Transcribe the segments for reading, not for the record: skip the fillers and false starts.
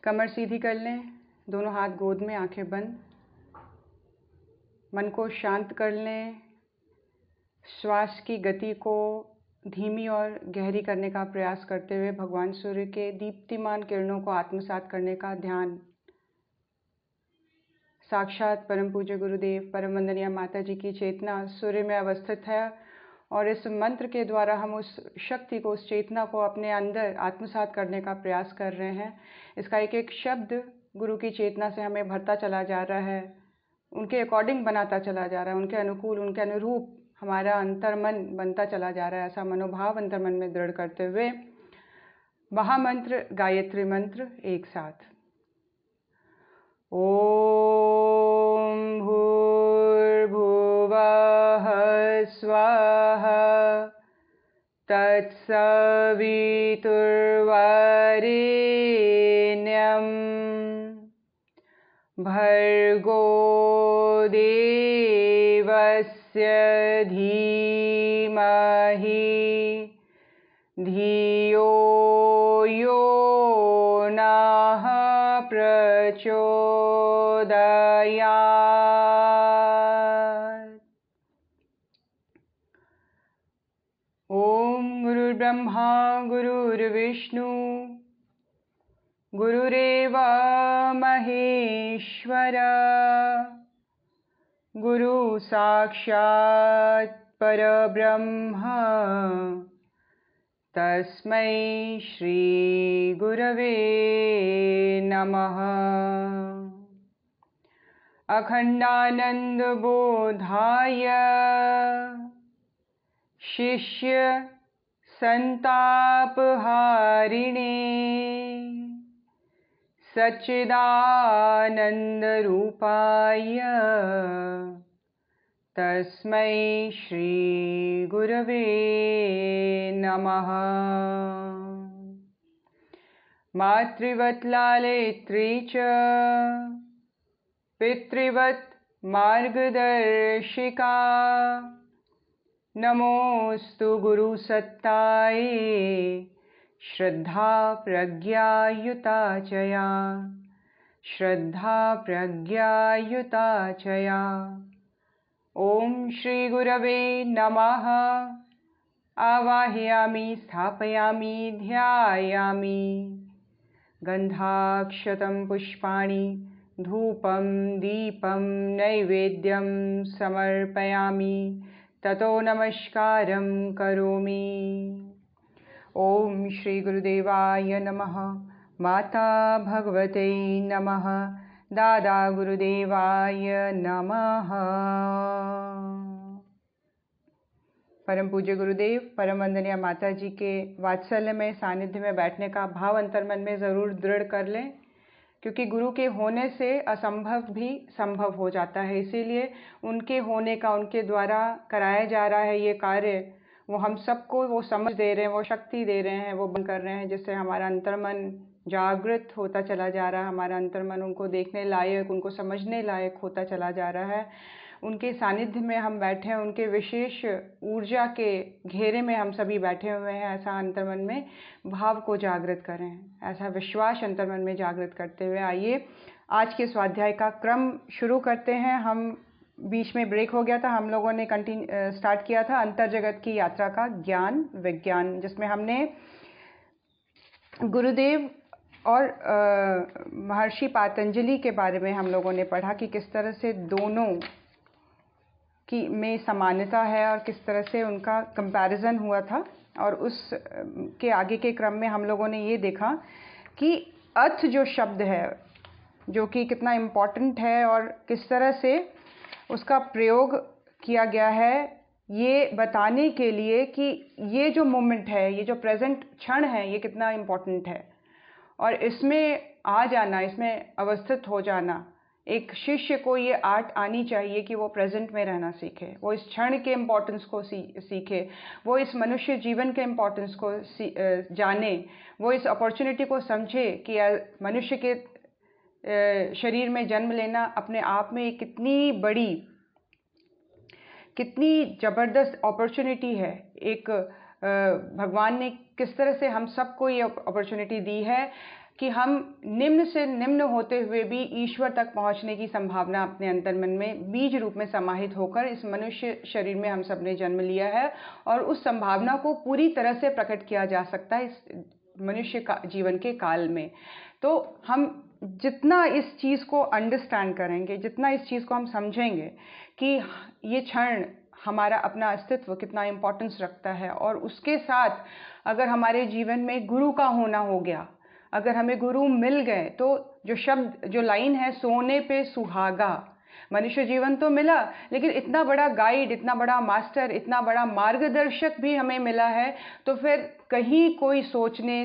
कमर सीधी कर लें, दोनों हाथ गोद में, आंखें बंद। मन को शांत कर लें। श्वास की गति को धीमी और गहरी करने का प्रयास करते हुए भगवान सूर्य के दीप्तिमान किरणों को आत्मसात करने का ध्यान। साक्षात परम पूज्य गुरुदेव, परम वंदनीय माता जी की चेतना सूर्य में अवस्थित है और इस मंत्र के द्वारा हम उस शक्ति को, उस चेतना को अपने अंदर आत्मसात करने का प्रयास कर रहे हैं। इसका एक एक शब्द गुरु की चेतना से हमें भरता चला जा रहा है, उनके अकॉर्डिंग बनाता चला जा रहा है, उनके अनुकूल, उनके अनुरूप हमारा अंतर्मन बनता चला जा रहा है। ऐसा मनोभाव अंतर्मन में दृढ़ करते हुए महामंत्र गायत्री मंत्र एक साथ। ओम भूर्भुवः स्वाहा तत्सवितुर्वरेण्यं भर्गो देवस्य धीमहि धियो यो नः प्रचोदयात्। ओम गुरुर्ब्रह्मा गुरुर्विष्णु गुरुरेव महेश्वर गुरु साक्षात् परब्रह्म तस्मै श्री गुरवे नमः। अखंडानंद बोधाय शिष्य संतापहारिणे सच्चिदानंद रूपाय तस्मै श्री गुरवे नमः। मातृवत् लालित्री च पितृवत् मार्गदर्शिका नमोस्तु गुरुसत्तायै श्रद्धा प्रज्ञायुता चया श्रद्धा प्रज्ञायुता चया। ओम श्री गुरवे नमः। आवाहयामि स्थापयामि ध्यायामि। गंधाक्षतं पुष्पाणि धूपं दीपं नैवेद्यं समर्पयामि ततो नमस्कारं करोमि। ओम श्री गुरुदेवाय नमः। माता भगवते नमः। दादा गुरुदेवाय नमः। परम पूज्य गुरुदेव, परम वंदनीय माता जी के वात्सल्य में, सानिध्य में बैठने का भाव अंतर्मन में ज़रूर दृढ़ कर लें, क्योंकि गुरु के होने से असंभव भी संभव हो जाता है। इसीलिए उनके होने का, उनके द्वारा कराया जा रहा है ये कार्य, वो हम सबको वो समझ दे रहे हैं, वो शक्ति दे रहे हैं, वो बंद कर रहे हैं, जिससे हमारा अंतर्मन जागृत होता चला जा रहा है। हमारा अंतर्मन उनको देखने लायक, उनको समझने लायक होता चला जा रहा है। उनके सानिध्य में हम बैठे हैं, उनके विशेष ऊर्जा के घेरे में हम सभी बैठे हुए हैं। ऐसा अंतर्मन में भाव को जागृत करें, ऐसा विश्वास अंतर्मन में जागृत करते हुए आइए आज के स्वाध्याय का क्रम शुरू करते हैं। हम बीच में ब्रेक हो गया था, हम लोगों ने स्टार्ट किया था अंतर जगत की यात्रा का ज्ञान विज्ञान, जिसमें हमने गुरुदेव और महर्षि पातंजलि के बारे में हम लोगों ने पढ़ा कि किस तरह से दोनों की में समानता है और किस तरह से उनका कंपैरिजन हुआ था। और उस के आगे के क्रम में हम लोगों ने ये देखा कि अर्थ जो शब्द है, जो कि कितना इम्पोर्टेंट है और किस तरह से उसका प्रयोग किया गया है ये बताने के लिए कि ये जो मोमेंट है, ये जो प्रेजेंट क्षण है, ये कितना इम्पोर्टेंट है। और इसमें आ जाना, इसमें अवस्थित हो जाना, एक शिष्य को ये आर्ट आनी चाहिए कि वो प्रेजेंट में रहना सीखे, वो इस क्षण के इम्पोर्टेंस को सीखे, वो इस मनुष्य जीवन के इम्पोर्टेंस को जाने, वो इस अपॉर्चुनिटी को समझे कि मनुष्य के शरीर में जन्म लेना अपने आप में एक कितनी ज़बरदस्त अपॉर्चुनिटी है। एक भगवान ने किस तरह से हम सबको ये अपॉर्चुनिटी दी है कि हम निम्न से निम्न होते हुए भी ईश्वर तक पहुंचने की संभावना अपने अंतर्मन में बीज रूप में समाहित होकर इस मनुष्य शरीर में हम सब ने जन्म लिया है, और उस संभावना को पूरी तरह से प्रकट किया जा सकता है इस मनुष्य का जीवन के काल में। तो हम जितना इस चीज़ को अंडरस्टैंड करेंगे, जितना इस चीज़ को हम समझेंगे कि ये क्षण हमारा अपना अस्तित्व कितना इम्पोर्टेंस रखता है, और उसके साथ अगर हमारे जीवन में गुरु का होना हो गया, अगर हमें गुरु मिल गए, तो जो शब्द, जो लाइन है, सोने पे सुहागा, मनुष्य जीवन तो मिला, लेकिन इतना बड़ा गाइड, इतना बड़ा मास्टर, इतना बड़ा मार्गदर्शक भी हमें मिला है, तो फिर कहीं कोई सोचने,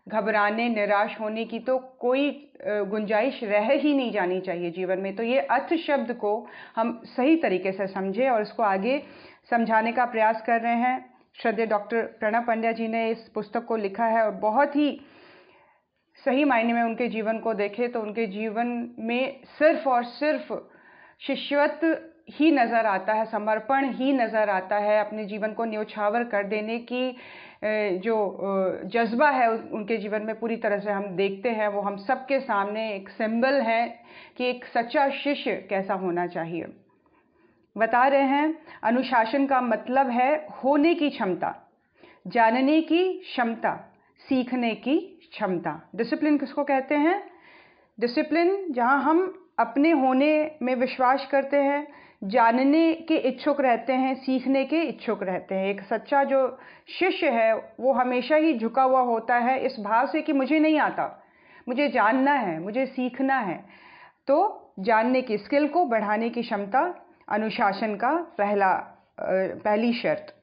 घबराने, निराश होने की तो कोई गुंजाइश रह ही नहीं जानी चाहिए जीवन में। तो ये अर्थ शब्द को हम सही तरीके से समझें और इसको आगे समझाने का प्रयास कर रहे हैं। श्रद्धेय डॉक्टर प्रणव पंड्या जी ने इस पुस्तक को लिखा है, और बहुत ही सही मायने में उनके जीवन को देखें तो उनके जीवन में सिर्फ और सिर्फ शिष्यत्व ही नज़र आता है, समर्पण ही नज़र आता है। अपने जीवन को न्योछावर कर देने की जो जज्बा है उनके जीवन में पूरी तरह से हम देखते हैं, वो हम सबके सामने एक सिंबल है कि एक सच्चा शिष्य कैसा होना चाहिए। बता रहे हैं, अनुशासन का मतलब है होने की क्षमता, जानने की क्षमता, सीखने की क्षमता। डिसिप्लिन किसको कहते हैं? डिसिप्लिन जहाँ हम अपने होने में विश्वास करते हैं, जानने के इच्छुक रहते हैं, सीखने के इच्छुक रहते हैं। एक सच्चा जो शिष्य है वो हमेशा ही झुका हुआ होता है इस भाव से कि मुझे नहीं आता, मुझे जानना है, मुझे सीखना है। तो जानने की स्किल को बढ़ाने की क्षमता अनुशासन का पहली शर्त।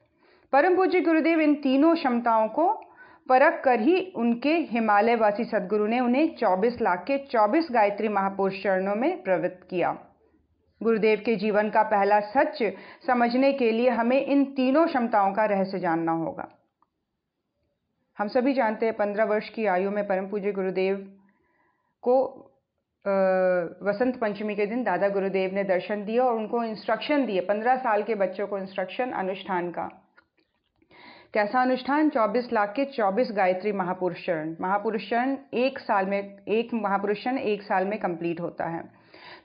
परम पूज्य गुरुदेव इन तीनों क्षमताओं को परख कर ही उनके हिमालयवासी सदगुरु ने उन्हें 24 लाख के 24 गायत्री महापुरुष चरणों में प्रवृत्त किया। गुरुदेव के जीवन का पहला सच समझने के लिए हमें इन तीनों क्षमताओं का रहस्य जानना होगा। हम सभी जानते हैं 15 वर्ष की आयु में परम पूज्य गुरुदेव को वसंत पंचमी के दिन दादा गुरुदेव ने दर्शन दिया और उनको इंस्ट्रक्शन दिए, 15 साल के बच्चों को इंस्ट्रक्शन अनुष्ठान का। कैसा अनुष्ठान? 24 लाख के 24 गायत्री महापुरुष चरण। महापुरुष चरण एक महापुरुष चरण 1 साल में कंप्लीट होता है।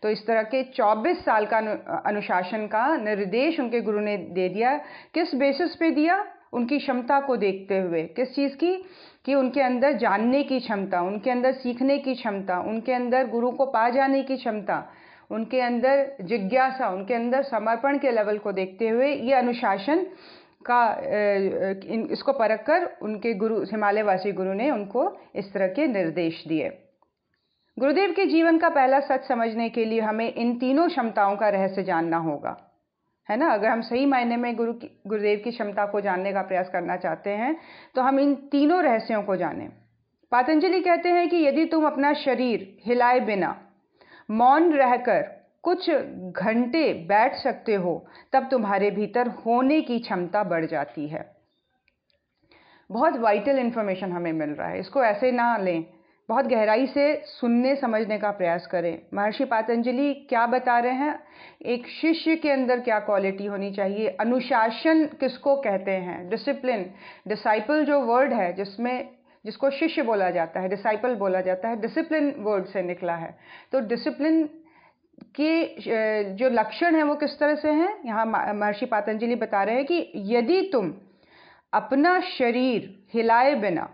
तो इस तरह के 24 साल का अनुशासन का निर्देश उनके गुरु ने दे दिया। किस बेसिस पे दिया? उनकी क्षमता को देखते हुए। किस चीज़ की? कि उनके अंदर जानने की क्षमता, उनके अंदर सीखने की क्षमता, उनके अंदर गुरु को पा जाने की क्षमता, उनके अंदर जिज्ञासा, उनके अंदर समर्पण के लेवल को देखते हुए ये अनुशासन का इसको परख कर उनके गुरु, हिमालयवासी गुरु ने उनको इस तरह के निर्देश दिए। गुरुदेव के जीवन का पहला सच समझने के लिए हमें इन तीनों क्षमताओं का रहस्य जानना होगा, है ना। अगर हम सही मायने में गुरुदेव की क्षमता को जानने का प्रयास करना चाहते हैं तो हम इन तीनों रहस्यों को जानें। पतंजलि कहते हैं कि यदि तुम अपना शरीर हिलाए बिना मौन रहकर कुछ घंटे बैठ सकते हो तब तुम्हारे भीतर होने की क्षमता बढ़ जाती है। बहुत वाइटल इन्फॉर्मेशन हमें मिल रहा है, इसको ऐसे ना लें, बहुत गहराई से सुनने समझने का प्रयास करें। महर्षि पतंजलि क्या बता रहे हैं? एक शिष्य के अंदर क्या क्वालिटी होनी चाहिए, अनुशासन किसको कहते हैं, डिसिप्लिन, डिसाइपल जो वर्ड है जिसको शिष्य बोला जाता है, डिसाइपल बोला जाता है, डिसिप्लिन वर्ड से निकला है। तो डिसिप्लिन के जो लक्षण हैं वो किस तरह से हैं? यहाँ महर्षि पतंजलि बता रहे हैं कि यदि तुम अपना शरीर हिलाए बिना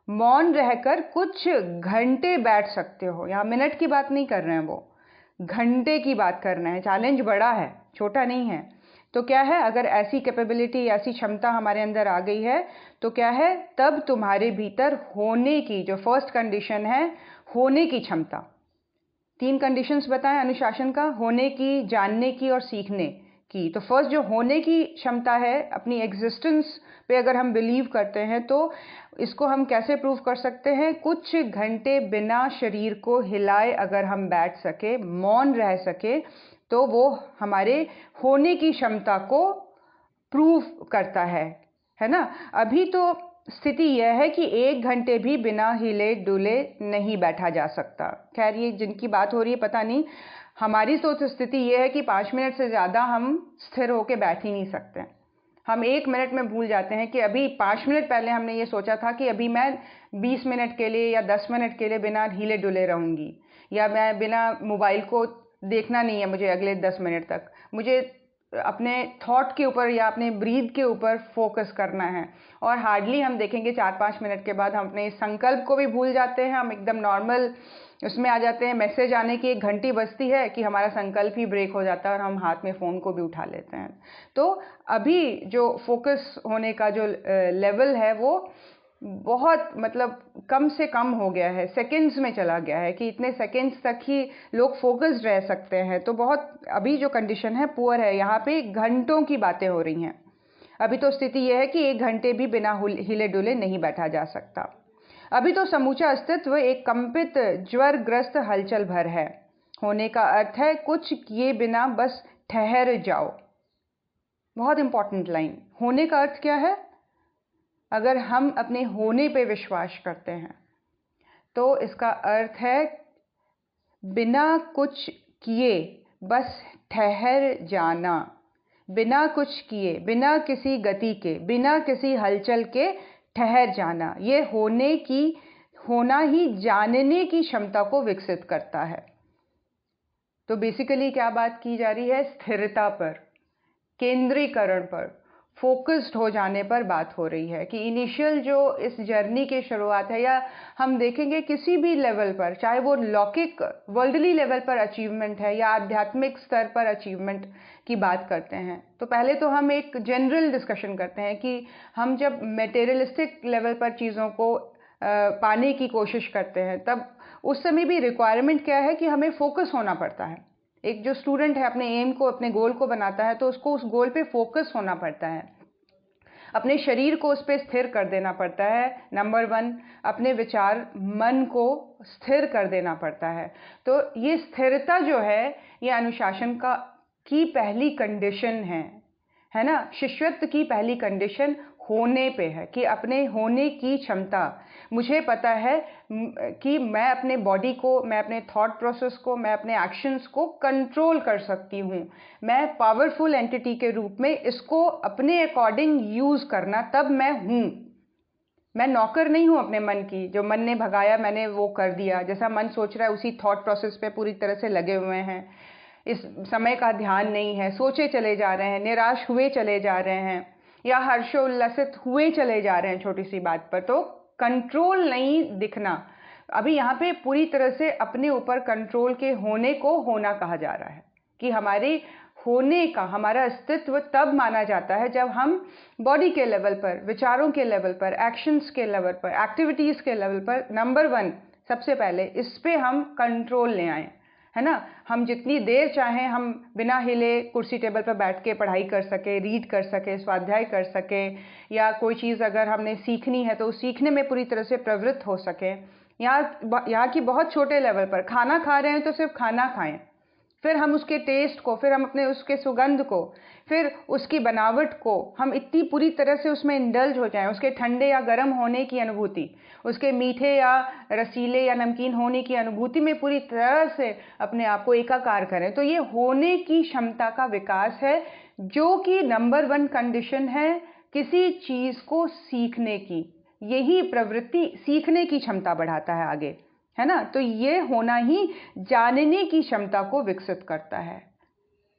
मौन रहकर कुछ घंटे बैठ सकते हो, यहाँ मिनट की बात नहीं कर रहे हैं, वो घंटे की बात कर रहे हैं। चैलेंज बड़ा है, छोटा नहीं है। तो क्या है, अगर ऐसी कैपेबिलिटी, ऐसी क्षमता हमारे अंदर आ गई है तो क्या है, तब तुम्हारे भीतर होने की जो फर्स्ट कंडीशन है, होने की क्षमता। 3 कंडीशंस बताएं अनुशासन का, होने की, जानने की और सीखने की। तो फर्स्ट जो होने की क्षमता है, अपनी एग्जिस्टेंस पे अगर हम बिलीव करते हैं तो इसको हम कैसे प्रूव कर सकते हैं? कुछ घंटे बिना शरीर को हिलाए अगर हम बैठ सके, मौन रह सके, तो वो हमारे होने की क्षमता को प्रूव करता है ना। अभी तो स्थिति यह है कि 1 घंटे भी बिना हिले डुले नहीं बैठा जा सकता। खैर ये जिनकी बात हो रही है पता नहीं, हमारी सोच स्थिति यह है कि 5 मिनट से ज़्यादा हम स्थिर होकर बैठ ही नहीं सकते। हम 1 मिनट में भूल जाते हैं कि अभी 5 मिनट पहले हमने ये सोचा था कि अभी मैं 20 मिनट के लिए या 10 मिनट के लिए बिना हिले डुले रहूँगी, या मैं बिना मोबाइल को देखना नहीं है मुझे अगले 10 मिनट तक, मुझे अपने थॉट के ऊपर या अपने ब्रीथ के ऊपर फोकस करना है। और हार्डली हम देखेंगे 4-5 मिनट के बाद हम अपने संकल्प को भी भूल जाते हैं, हम एकदम नॉर्मल उसमें आ जाते हैं। मैसेज आने की 1 घंटी बजती है कि हमारा संकल्प ही ब्रेक हो जाता है और हम हाथ में फ़ोन को भी उठा लेते हैं। तो अभी जो फोकस होने का जो लेवल है वो बहुत मतलब कम से कम हो गया है, सेकंड्स में चला गया है कि इतने सेकंड्स तक ही लोग फोकस्ड रह सकते हैं। तो बहुत अभी जो कंडीशन है पुअर है, यहाँ पे घंटों की बातें हो रही हैं। अभी तो स्थिति यह है कि 1 घंटे भी बिना हिले डुले नहीं बैठा जा सकता। अभी तो समूचा अस्तित्व एक कंपित ज्वरग्रस्त हलचल भर है। होने का अर्थ है कुछ किए बिना बस ठहर जाओ। बहुत इंपॉर्टेंट लाइन। होने का अर्थ क्या है? अगर हम अपने होने पे विश्वास करते हैं तो इसका अर्थ है बिना कुछ किए बस ठहर जाना, बिना कुछ किए, बिना किसी गति के, बिना किसी हलचल के ठहर जाना। ये होना ही जानने की क्षमता को विकसित करता है। तो बेसिकली क्या बात की जा रही है? स्थिरता पर, केंद्रीकरण पर, फोकस्ड हो जाने पर बात हो रही है कि इनिशियल जो इस जर्नी की शुरुआत है, या हम देखेंगे किसी भी लेवल पर, चाहे वो लौकिक वर्ल्डली लेवल पर अचीवमेंट है या आध्यात्मिक स्तर पर अचीवमेंट की बात करते हैं, तो पहले तो हम एक जनरल डिस्कशन करते हैं कि हम जब मटेरियलिस्टिक लेवल पर चीज़ों को पाने की कोशिश करते हैं तब उस समय भी रिक्वायरमेंट क्या है कि हमें फोकस होना पड़ता है। एक जो स्टूडेंट है अपने एम को, अपने गोल को बनाता है तो उसको उस गोल पे फोकस होना पड़ता है, अपने शरीर को उस पर स्थिर कर देना पड़ता है। नंबर 1, अपने विचार मन को स्थिर कर देना पड़ता है। तो ये स्थिरता जो है ये अनुशासन की पहली कंडीशन है ना। शिष्यत्व की पहली कंडीशन होने पे है कि अपने होने की क्षमता। मुझे पता है कि मैं अपने बॉडी को, मैं अपने थॉट प्रोसेस को, मैं अपने एक्शंस को कंट्रोल कर सकती हूँ। मैं पावरफुल एंटिटी के रूप में इसको अपने अकॉर्डिंग यूज़ करना, तब मैं हूँ। मैं नौकर नहीं हूँ अपने मन की, जो मन ने भगाया मैंने वो कर दिया। जैसा मन सोच रहा है उसी थॉट प्रोसेस पे पूरी तरह से लगे हुए हैं। इस समय का ध्यान नहीं है, सोचे चले जा रहे हैं, निराश हुए चले जा रहे हैं या हर्षोल्लसित हुए चले जा रहे हैं छोटी सी बात पर। तो कंट्रोल नहीं दिखना। अभी यहाँ पे पूरी तरह से अपने ऊपर कंट्रोल के होने को होना कहा जा रहा है कि हमारे होने का, हमारा अस्तित्व तब माना जाता है जब हम बॉडी के लेवल पर, विचारों के लेवल पर, एक्शंस के लेवल पर, एक्टिविटीज़ के लेवल पर नंबर 1 सबसे पहले इस पे हम कंट्रोल ले आएँ, है ना। हम जितनी देर चाहें हम बिना हिले कुर्सी टेबल पर बैठ के पढ़ाई कर सके, रीड कर सके, स्वाध्याय कर सके, या कोई चीज़ अगर हमने सीखनी है तो उस सीखने में पूरी तरह से प्रवृत्त हो सके। यहाँ की बहुत छोटे लेवल पर खाना खा रहे हैं तो सिर्फ खाना खाएं, फिर हम उसके टेस्ट को, फिर हम अपने उसके सुगंध को, फिर उसकी बनावट को हम इतनी पूरी तरह से उसमें इंडल्ज हो जाएं, उसके ठंडे या गर्म होने की अनुभूति, उसके मीठे या रसीले या नमकीन होने की अनुभूति में पूरी तरह से अपने आप को एकाकार करें। तो ये होने की क्षमता का विकास है, जो कि नंबर 1 कंडीशन है किसी चीज़ को सीखने की। यही प्रवृत्ति सीखने की क्षमता बढ़ाता है आगे, है ना। तो ये होना ही जानने की क्षमता को विकसित करता है,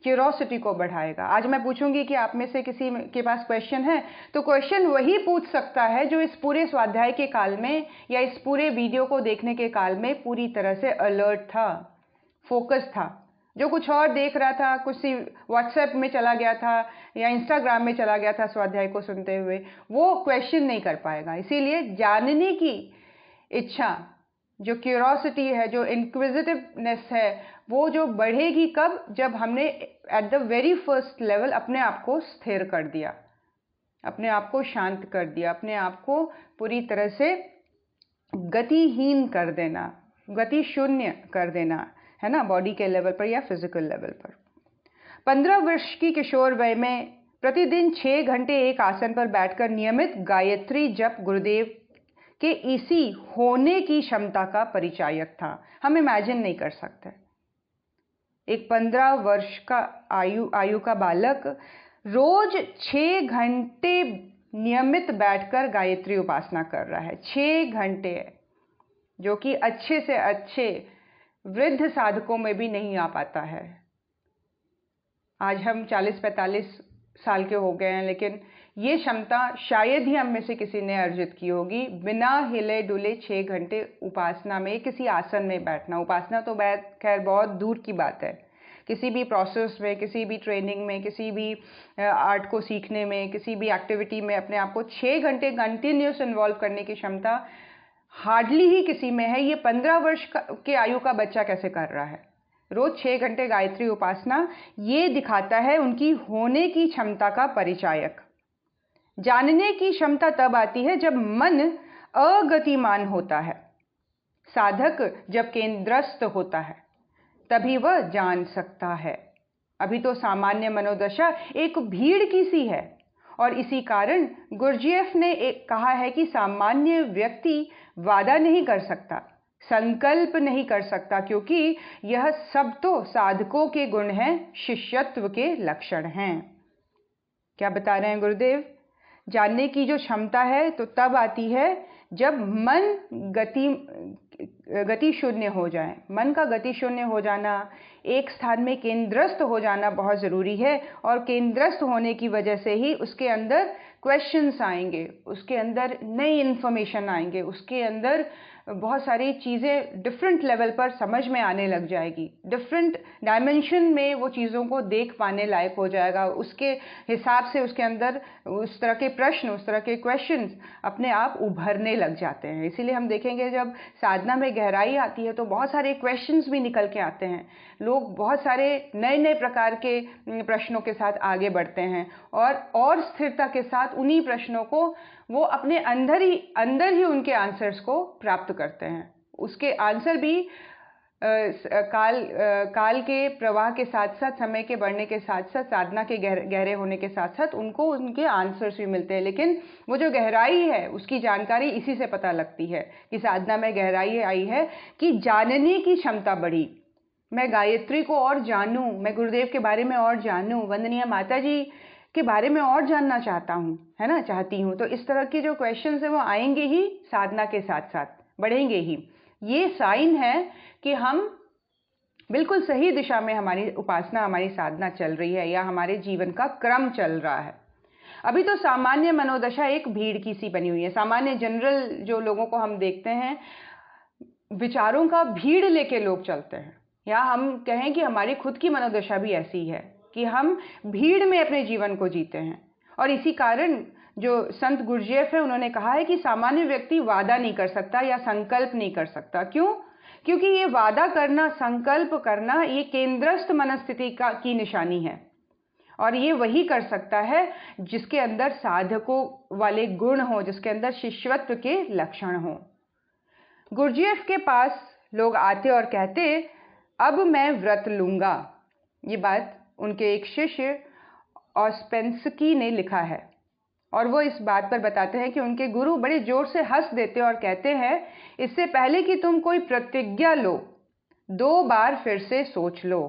क्यूरोसिटी को बढ़ाएगा। आज मैं पूछूंगी कि आप में से किसी के पास क्वेश्चन है, तो क्वेश्चन वही पूछ सकता है जो इस पूरे स्वाध्याय के काल में या इस पूरे वीडियो को देखने के काल में पूरी तरह से अलर्ट था, फोकस था। जो कुछ और देख रहा था, कुछ व्हाट्सएप में चला गया था या इंस्टाग्राम में चला गया था स्वाध्याय को सुनते हुए, वो क्वेश्चन नहीं कर पाएगा। इसीलिए जानने की इच्छा, जो क्यूरोसिटी है, जो इंक्विजिटिवनेस है, वो जो बढ़ेगी कब? जब हमने at the very first level अपने आप को स्थिर कर दिया, अपने आप को शांत कर दिया, अपने आप को पूरी तरह से गतिहीन कर देना, गति शून्य कर देना, है ना, बॉडी के लेवल पर या फिजिकल लेवल पर। 15 वर्ष की किशोर वय में प्रतिदिन 6 घंटे एक आसन पर बैठकर नियमित गायत्री जप गुरुदेव के इसी होने की क्षमता का परिचायक था। हम इमेजिन नहीं कर सकते एक 15 वर्ष का आयु का बालक रोज 6 घंटे नियमित बैठकर गायत्री उपासना कर रहा है। 6 घंटे, जो कि अच्छे से अच्छे वृद्ध साधकों में भी नहीं आ पाता है। आज हम 40-45 साल के हो गए हैं, लेकिन ये क्षमता शायद ही हम में से किसी ने अर्जित की होगी, बिना हिले डुले 6 घंटे उपासना में, किसी आसन में बैठना। उपासना तो खैर बहुत दूर की बात है। किसी भी प्रोसेस में, किसी भी ट्रेनिंग में, किसी भी आर्ट को सीखने में, किसी भी एक्टिविटी में अपने आप को 6 घंटे कंटिन्यूस इन्वॉल्व करने की क्षमता हार्डली ही किसी में है। ये 15 वर्ष के आयु का बच्चा कैसे कर रहा है? रोज 6 घंटे गायत्री उपासना, ये दिखाता है उनकी होने की क्षमता का परिचायक। जानने की क्षमता तब आती है जब मन अगतिमान होता है। साधक जब केंद्रस्थ होता है तभी वह जान सकता है। अभी तो सामान्य मनोदशा एक भीड़ की सी है, और इसी कारण गुरजीएफ ने कहा है कि सामान्य व्यक्ति वादा नहीं कर सकता, संकल्प नहीं कर सकता, क्योंकि यह सब तो साधकों के गुण हैं, शिष्यत्व के लक्षण हैं। क्या बता रहे हैं गुरुदेव? जानने की जो क्षमता है तो तब आती है जब मन गति शून्य हो जाए। मन का गति शून्य हो जाना, एक स्थान में केंद्रस्थ हो जाना बहुत ज़रूरी है, और केंद्रस्थ होने की वजह से ही उसके अंदर क्वेश्चंस आएंगे, उसके अंदर नई इन्फॉर्मेशन आएंगे, उसके अंदर बहुत सारी चीज़ें डिफरेंट लेवल पर समझ में आने लग जाएगी, डिफरेंट डायमेंशन में वो चीज़ों को देख पाने लायक हो जाएगा। उसके हिसाब से उसके अंदर उस तरह के प्रश्न, उस तरह के क्वेश्चंस अपने आप उभरने लग जाते हैं। इसीलिए हम देखेंगे जब साधना में गहराई आती है तो बहुत सारे क्वेश्चंस भी निकल के आते हैं। लोग बहुत सारे नए नए प्रकार के प्रश्नों के साथ आगे बढ़ते हैं, और स्थिरता के साथ उन्हीं प्रश्नों को वो अपने अंदर ही उनके आंसर्स को प्राप्त करते हैं। उसके आंसर भी काल के प्रवाह के साथ साथ, समय के बढ़ने के साथ साथ, साधना के गहरे होने के साथ साथ उनको उनके आंसर्स भी मिलते हैं। लेकिन वो जो गहराई है उसकी जानकारी इसी से पता लगती है कि साधना में गहराई आई है, कि जानने की क्षमता बढ़ी। मैं गायत्री को और जानूं, मैं गुरुदेव के बारे में और जानूं, वंदनीय माता जी के बारे में और जानना चाहता हूँ, है ना, चाहती हूँ। तो इस तरह के जो क्वेश्चंस हैं वो आएंगे ही, साधना के साथ साथ बढ़ेंगे ही। ये साइन है कि हम बिल्कुल सही दिशा में, हमारी उपासना, हमारी साधना चल रही है, या हमारे जीवन का क्रम चल रहा है। अभी तो सामान्य मनोदशा एक भीड़ की सी बनी हुई है। सामान्य जनरल जो लोगों को हम देखते हैं, विचारों का भीड़ लेके लोग चलते हैं, या हम कहें कि हमारी खुद की मनोदशा भी ऐसी है कि हम भीड़ में अपने जीवन को जीते हैं। और इसी कारण जो संत गुरजीएफ है, उन्होंने कहा है कि सामान्य व्यक्ति वादा नहीं कर सकता या संकल्प नहीं कर सकता। क्यों? क्योंकि ये वादा करना, संकल्प करना, ये केंद्रस्थ मनस्थिति की निशानी है, और ये वही कर सकता है जिसके अंदर साधकों वाले गुण हो, जिसके अंदर शिष्यत्व के लक्षण हो। गुरजीएफ के पास लोग आते और कहते, अब मैं व्रत लूंगा। ये बात उनके एक शिष्य ऑस्पेंस्की ने लिखा है, और वो इस बात पर बताते हैं कि उनके गुरु बड़े जोर से हंस देते और कहते हैं, इससे पहले कि तुम कोई प्रतिज्ञा लो, 2 बार फिर से सोच लो।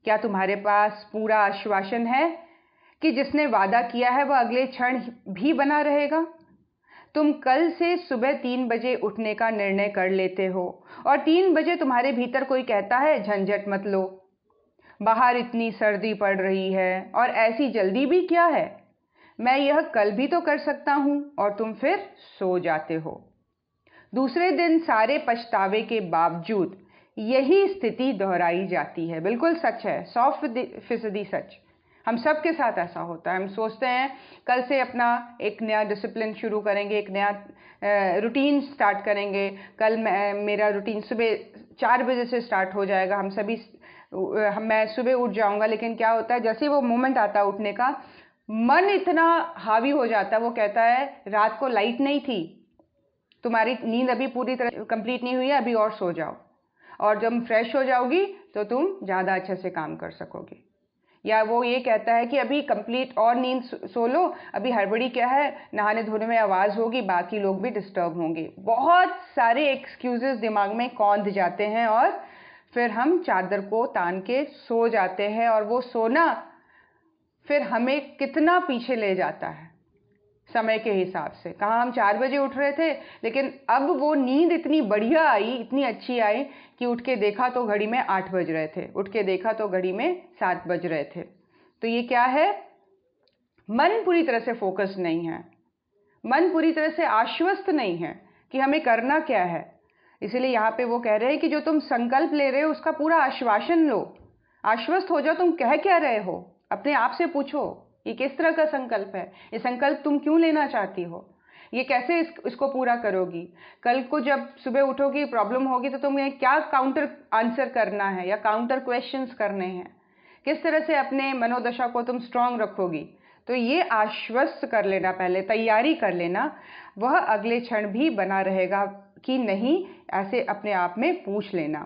क्या तुम्हारे पास पूरा आश्वासन है कि जिसने वादा किया है वह अगले क्षण भी बना रहेगा? तुम कल से सुबह 3 बजे उठने का निर्णय कर लेते हो, और 3 बजे तुम्हारे भीतर कोई कहता है, झंझट मत लो, बाहर इतनी सर्दी पड़ रही है, और ऐसी जल्दी भी क्या है, मैं यह कल भी तो कर सकता हूं, और तुम फिर सो जाते हो। दूसरे दिन सारे पछतावे के बावजूद यही स्थिति दोहराई जाती है। बिल्कुल सच है, 100% सच। हम सब के साथ ऐसा होता है। हम सोचते हैं कल से अपना एक नया डिसिप्लिन शुरू करेंगे, एक नया रूटीन स्टार्ट करेंगे, कल मेरा रूटीन सुबह 4 बजे से स्टार्ट हो जाएगा, मैं सुबह उठ जाऊंगा। लेकिन क्या होता है, जैसे वो मोमेंट आता है उठने का, मन इतना हावी हो जाता है, वो कहता है रात को लाइट नहीं थी, तुम्हारी नींद अभी पूरी तरह कंप्लीट नहीं हुई है, अभी और सो जाओ, और जब फ्रेश हो जाओगी तो तुम ज़्यादा अच्छे से काम कर सकोगी। या वो ये कहता है कि अभी कंप्लीट और नींद सो लो, अभी हड़बड़ी क्या है, नहाने धोने में आवाज़ होगी, बाकी लोग भी डिस्टर्ब होंगे। बहुत सारे एक्सक्यूजेस दिमाग में कौंध जाते हैं, और फिर हम चादर को तान के सो जाते हैं, और वो सोना फिर हमें कितना पीछे ले जाता है समय के हिसाब से। कहाँ हम 4 बजे उठ रहे थे, लेकिन अब वो नींद इतनी बढ़िया आई, इतनी अच्छी आई कि उठ के देखा तो घड़ी में 8 बज रहे थे, उठ के देखा तो घड़ी में 7 बज रहे थे। तो ये क्या है? मन पूरी तरह से फोकस नहीं है, मन पूरी तरह से आश्वस्त नहीं है कि हमें करना क्या है। इसीलिए यहाँ पे वो कह रहे हैं कि जो तुम संकल्प ले रहे हो उसका पूरा आश्वासन लो, आश्वस्त हो जाओ। तुम कह क्या रहे हो, अपने आप से पूछो ये किस तरह का संकल्प है, ये संकल्प तुम क्यों लेना चाहती हो, ये कैसे इसको पूरा करोगी। कल को जब सुबह उठोगी, प्रॉब्लम होगी, तो तुम्हें क्या काउंटर आंसर करना है या काउंटर क्वेश्चंस करने हैं, किस तरह से अपने मनोदशा को तुम स्ट्रांग रखोगी। तो ये आश्वस्त कर लेना, पहले तैयारी कर लेना, वह अगले क्षण भी बना रहेगा कि नहीं, ऐसे अपने आप में पूछ लेना,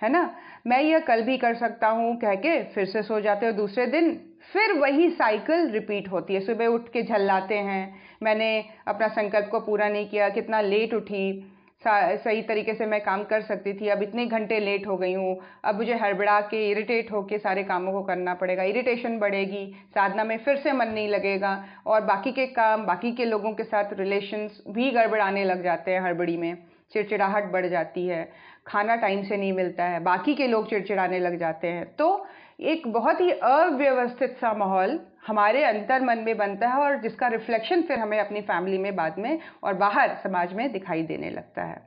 है ना। मैं यह कल भी कर सकता हूँ कह के फिर से सो जाते हो, दूसरे दिन फिर वही साइकिल रिपीट होती है। सुबह उठ के झल्लाते हैं, मैंने अपना संकल्प को पूरा नहीं किया, कितना लेट उठी, सही तरीके से मैं काम कर सकती थी, अब इतने घंटे लेट हो गई हूँ, अब मुझे हड़बड़ा के इरिटेट होके सारे कामों को करना पड़ेगा, इरिटेशन बढ़ेगी, साधना में फिर से मन नहीं लगेगा, और बाकी के काम, बाकी के लोगों के साथ रिलेशंस भी गड़बड़ाने लग जाते हैं, हड़बड़ी में चिड़चिड़ाहट बढ़ जाती है, खाना टाइम से नहीं मिलता है, बाकी के लोग चिड़चिड़ाने लग जाते हैं। तो एक बहुत ही अव्यवस्थित सा माहौल हमारे अंतर मन में बनता है, और जिसका रिफ्लेक्शन फिर हमें अपनी फैमिली में बाद में और बाहर समाज में दिखाई देने लगता है।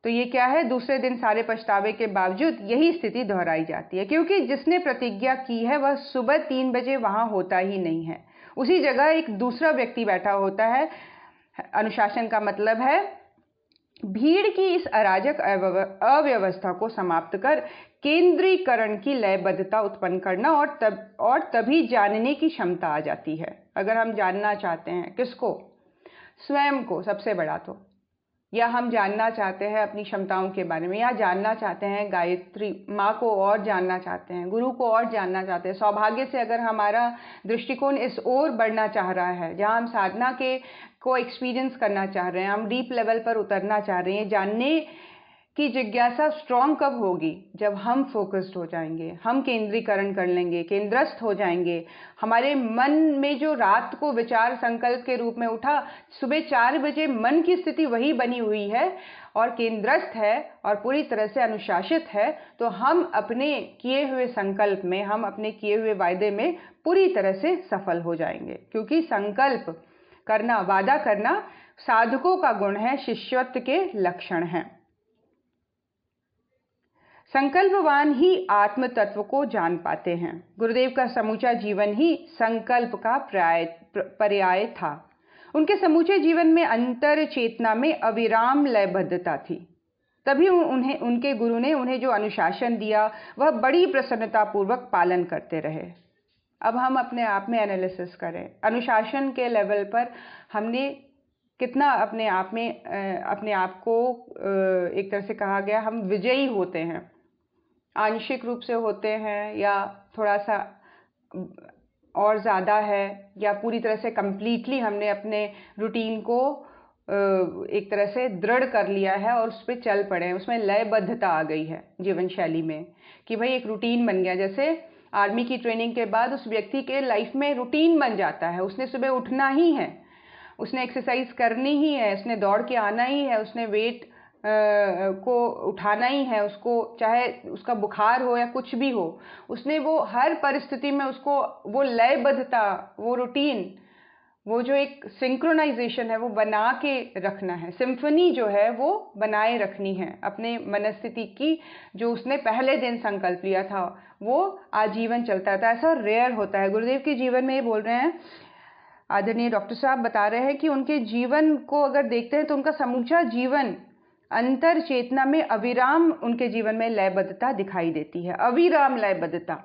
तो ये क्या है? दूसरे दिन सारे पछतावे के बावजूद यही स्थिति दोहराई जाती है, क्योंकि जिसने प्रतिज्ञा की है वह सुबह 3 बजे वहां होता ही नहीं है, उसी जगह एक दूसरा व्यक्ति बैठा होता है। अनुशासन का मतलब है भीड़ की इस अराजक अव्यवस्था को समाप्त कर केंद्रीकरण की लयबद्धता उत्पन्न करना, और तभी जानने की क्षमता आ जाती है। अगर हम जानना चाहते हैं किसको? स्वयं को, सबसे बड़ा तो, या हम जानना चाहते हैं अपनी क्षमताओं के बारे में, या जानना चाहते हैं गायत्री माँ को और जानना चाहते हैं, गुरु को और जानना चाहते हैं, सौभाग्य से अगर हमारा दृष्टिकोण इस ओर बढ़ना चाह रहा है, जहाँ हम साधना को एक्सपीरियंस करना चाह रहे हैं, हम डीप लेवल पर उतरना चाह रहे हैं, जानने की जिज्ञासा स्ट्रॉन्ग कब होगी? जब हम फोकस्ड हो जाएंगे, हम केंद्रीकरण कर लेंगे, केंद्रस्थ हो जाएंगे। हमारे मन में जो रात को विचार संकल्प के रूप में उठा, सुबह 4 बजे मन की स्थिति वही बनी हुई है और केंद्रस्थ है और पूरी तरह से अनुशासित है, तो हम अपने किए हुए संकल्प में, हम अपने किए हुए वायदे में पूरी तरह से सफल हो जाएंगे। क्योंकि संकल्प करना, वादा करना साधकों का गुण है, शिष्यत्व के लक्षण हैं। संकल्पवान ही आत्म तत्व को जान पाते हैं। गुरुदेव का समूचा जीवन ही संकल्प का पर्याय था। उनके समूचे जीवन में अंतर चेतना में अविराम लयबद्धता थी। तभी उनके गुरु ने उन्हें जो अनुशासन दिया वह बड़ी प्रसन्नता पूर्वक पालन करते रहे। अब हम अपने आप में एनालिसिस करें, अनुशासन के लेवल पर हमने कितना अपने आप को, एक तरह से कहा गया, हम विजयी होते हैं, आंशिक रूप से होते हैं, या थोड़ा सा और ज़्यादा है, या पूरी तरह से कंप्लीटली हमने अपने रूटीन को एक तरह से दृढ़ कर लिया है और उस पर चल पड़े हैं, उसमें लयबद्धता आ गई है जीवन शैली में कि भाई एक रूटीन बन गया। जैसे आर्मी की ट्रेनिंग के बाद उस व्यक्ति के लाइफ में रूटीन बन जाता है, उसने सुबह उठना ही है, उसने एक्सरसाइज करनी ही है, उसने दौड़ के आना ही है, उसने वेट को उठाना ही है, उसको चाहे उसका बुखार हो या कुछ भी हो, उसने वो हर परिस्थिति में उसको वो लयबद्धता, वो रूटीन, वो जो एक सिंक्रोनाइजेशन है वो बना के रखना है, सिम्फनी जो है वो बनाए रखनी है अपने मनस्थिति की। जो उसने पहले दिन संकल्प लिया था वो आजीवन चलता था। ऐसा रेयर होता है। गुरुदेव के जीवन में ये बोल रहे हैं, आदरणीय डॉक्टर साहब बता रहे हैं कि उनके जीवन को अगर देखते हैं तो उनका समूचा जीवन अंतर चेतना में अविराम, उनके जीवन में लयबद्धता दिखाई देती है, अविराम लयबद्धता।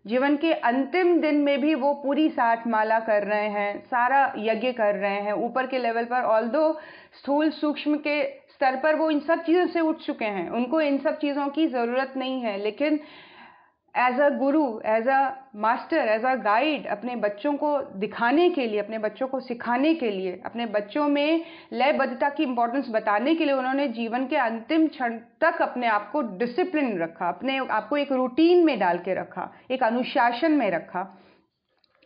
जीवन के अंतिम दिन में भी वो पूरी 60 माला कर रहे हैं, सारा यज्ञ कर रहे हैं, ऊपर के लेवल पर, ऑल्दो स्थूल सूक्ष्म के स्तर पर वो इन सब चीज़ों से उठ चुके हैं, उनको इन सब चीज़ों की ज़रूरत नहीं है, लेकिन as a guru, as a master, as a guide, अपने बच्चों को दिखाने के लिए, अपने बच्चों को सिखाने के लिए, अपने बच्चों में लयबद्धता की इंपॉर्टेंस बताने के लिए उन्होंने जीवन के अंतिम क्षण तक अपने आप को डिसिप्लिन रखा, अपने आप को एक रूटीन में डाल के रखा, एक अनुशासन में रखा।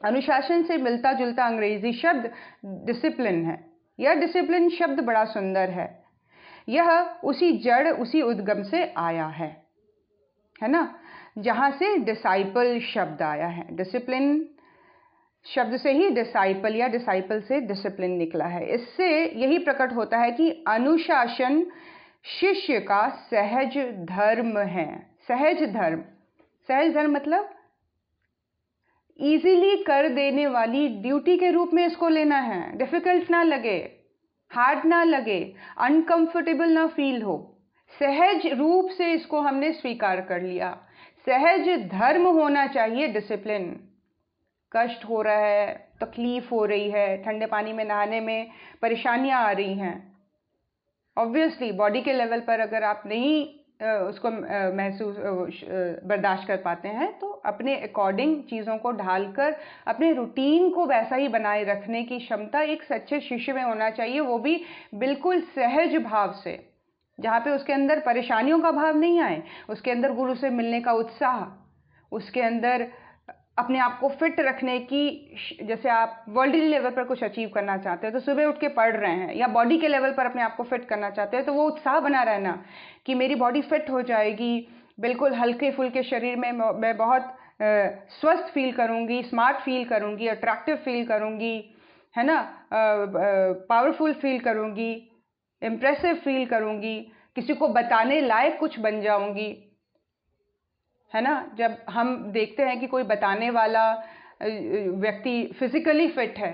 अनुशासन से मिलता जुलता अंग्रेजी शब्द डिसिप्लिन है। यह डिसिप्लिन शब्द बड़ा सुंदर है। यह उसी जड़, उसी उद्गम से आया है ना, जहाँ से डिसाइपल शब्द आया है। डिसिप्लिन शब्द से ही डिसाइपल या डिसाइपल से डिसिप्लिन निकला है। इससे यही प्रकट होता है कि अनुशासन शिष्य का सहज धर्म है। सहज धर्म, सहज धर्म मतलब इजीली कर देने वाली ड्यूटी के रूप में इसको लेना है। डिफिकल्ट ना लगे, हार्ड ना लगे, अनकंफर्टेबल ना फील हो, सहज रूप से इसको हमने स्वीकार कर लिया। सहज धर्म होना चाहिए डिसिप्लिन। कष्ट हो रहा है, तकलीफ हो रही है, ठंडे पानी में नहाने में परेशानियां आ रही हैं, ऑब्वियसली बॉडी के लेवल पर अगर आप नहीं उसको महसूस बर्दाश्त कर पाते हैं तो अपने अकॉर्डिंग चीज़ों को ढालकर अपने रूटीन को वैसा ही बनाए रखने की क्षमता एक सच्चे शिष्य में होना चाहिए, वो भी बिल्कुल सहज भाव से, जहाँ पे उसके अंदर परेशानियों का भाव नहीं आए, उसके अंदर गुरु से मिलने का उत्साह, उसके अंदर अपने आप को फिट रखने की, जैसे आप वर्ल्डली लेवल पर कुछ अचीव करना चाहते हैं तो सुबह उठ के पढ़ रहे हैं, या बॉडी के लेवल पर अपने आप को फिट करना चाहते हैं तो वो उत्साह बना रहना कि मेरी बॉडी फिट हो जाएगी, बिल्कुल हल्के फुल्के शरीर में मैं बहुत स्वस्थ फील करूँगी, स्मार्ट फील करूँगी, अट्रैक्टिव फील करूँगी, है ना, पावरफुल फील करूँगी, इम्प्रेसिव फील करूँगी, किसी को बताने लायक कुछ बन जाऊँगी, है ना। जब हम देखते हैं कि कोई बताने वाला व्यक्ति फिजिकली फिट है,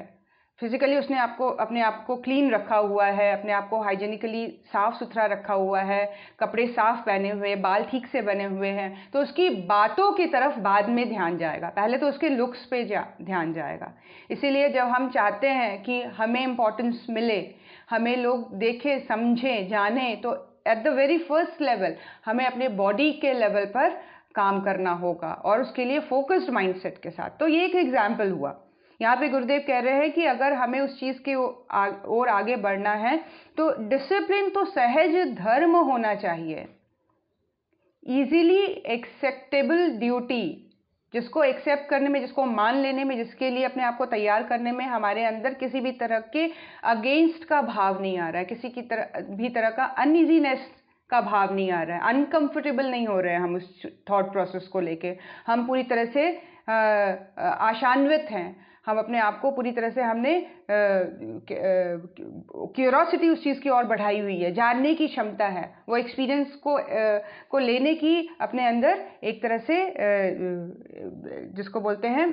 फिजिकली उसने अपने आप को क्लीन रखा हुआ है, अपने आप को हाइजीनिकली साफ सुथरा रखा हुआ है, कपड़े साफ पहने हुए, बाल ठीक से बने हुए हैं, तो उसकी बातों की तरफ बाद में ध्यान जाएगा, पहले तो उसके लुक्स पे ध्यान जाएगा। इसीलिए जब हम चाहते हैं कि हमें इम्पोर्टेंस मिले, हमें लोग देखें, समझें, जाने, तो at the very first level हमें अपने बॉडी के लेवल पर काम करना होगा, और उसके लिए फोकस्ड माइंडसेट के साथ। तो ये एक एग्जाम्पल हुआ। यहाँ पे गुरुदेव कह रहे हैं कि अगर हमें उस चीज़ के और आगे बढ़ना है तो डिसिप्लिन तो सहज धर्म होना चाहिए। इजीली एक्सेप्टेबल ड्यूटी, जिसको एक्सेप्ट करने में, जिसको मान लेने में, जिसके लिए अपने आप को तैयार करने में हमारे अंदर किसी भी तरह के अगेंस्ट का भाव नहीं आ रहा है, किसी की तरह का अनइजीनेस का भाव नहीं आ रहा है, अनकंफर्टेबल नहीं हो रहे हैं हम उस थॉट प्रोसेस को लेके, हम पूरी तरह से आशान्वित हैं, हम अपने आप को पूरी तरह से हमने क्यूरोसिटी उस चीज़ की ओर बढ़ाई हुई है, जानने की क्षमता है, वो एक्सपीरियंस को लेने की अपने अंदर एक तरह से जिसको बोलते हैं